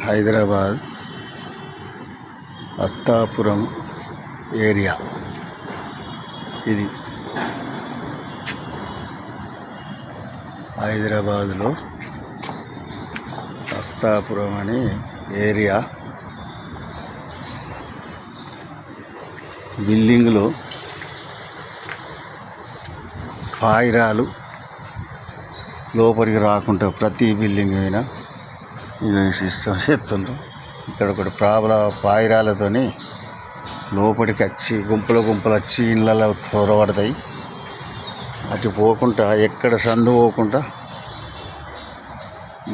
Hyderabad Asthapuram area ఇది. హైదరాబాదులో అస్తాపురం అనే ఏరియా. బిల్డింగ్లో పాయిరాలు లోపలికి రాకుండా ప్రతి బిల్డింగ్ అయినా సిస్టమ్ చేస్తుండ్రు. ఇక్కడ ఒకటి పాయిరాలతోని లోపలికి వచ్చి గుంపులు వచ్చి ఇళ్ళలో చొరబడతాయి. అటు పోకుండా ఎక్కడ సందు పోకుండా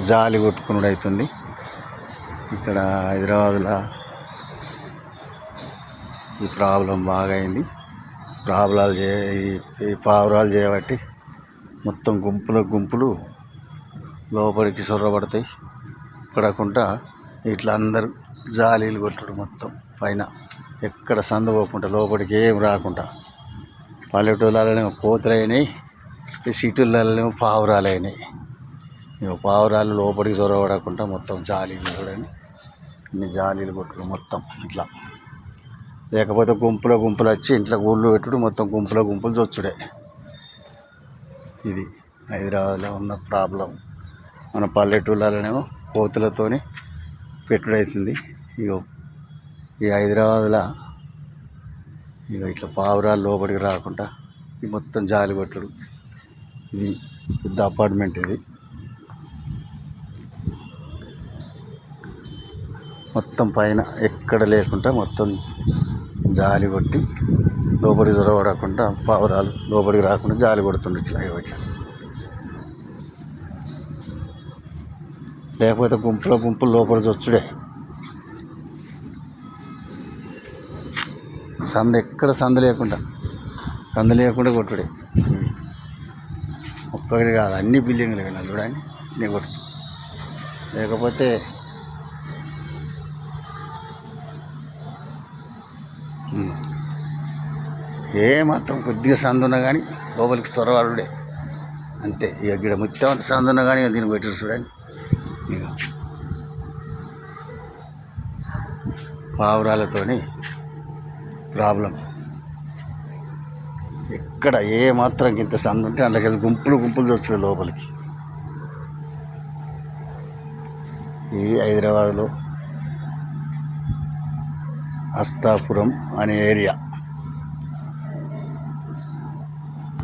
జాలి కొట్టుకున్నాడు అవుతుంది. ఇక్కడ హైదరాబాద్లో ఈ ప్రాబ్లం బాగా అయింది. ఈ పావురాలు చేయబట్టి మొత్తం గుంపులు లోపలికి చొరబడతాయి. పడకుండా ఇట్లా అందరూ జాలీలు కొట్టుడు మొత్తం పైన ఎక్కడ సందు పోకుండా లోపలికి ఏం రాకుండా. పల్లెటూళ్ళలో కోతులు అయినాయి, ఈ సిటీలలో పావురాలు అయినాయి. పావురాలు లోపలికి చొరబడకుండా మొత్తం జాలీలు చూడండి, ఇన్ని జాలీలు కొట్టుడు మొత్తం ఇట్లా. లేకపోతే గుంపులు వచ్చి ఇంట్లో గూళ్ళు పెట్టుడు, మొత్తం గుంపులు చొచ్చుడే. ఇది హైదరాబాద్లో ఉన్న ప్రాబ్లం. మన పల్లెటూళ్ళలోనేమో కోతులతోని పెట్టుడవుతుంది. ఈ హైదరాబాద్లో ఇట్లా పావురాలు లోపలికి రాకుండా ఈ మొత్తం జాలి కొట్టుడు. ఇది పెద్ద అపార్ట్మెంట్. ఇది మొత్తం పైన ఎక్కడ లేకుండా మొత్తం జాలి కొట్టి లోపలికి చొరబడకుండా పావురాలు లోపలికి రాకుండా జాలి కొడుతుండే ఇట్లా. లేకపోతే గుంపులు లోపలికి వచ్చుడే. ఎక్కడ సందు లేకుండా కొట్టుడే. ఒక్కటి కాదు, అన్ని బిల్డింగ్లు విన్నా చూడండి, నీ కొట్టు. లేకపోతే మాత్రం కొద్దిగా సందు ఉన్నా కానీ లోపలికి చొరవాడుడే అంతే. ఇక గిడ మొత్తం అంత సందు ఉన్నా కానీ దీన్ని పెట్టారు చూడండి. ఇక పావురాలతోని ప్రాబ్లం. ఎక్కడ మాత్రం ఇంత సందు ఉంటే అందులోకి గుంపులు చూస్తాడు లోపలికి. ఇది హైదరాబాద్లో అస్తాపురం అనే ఏరియా.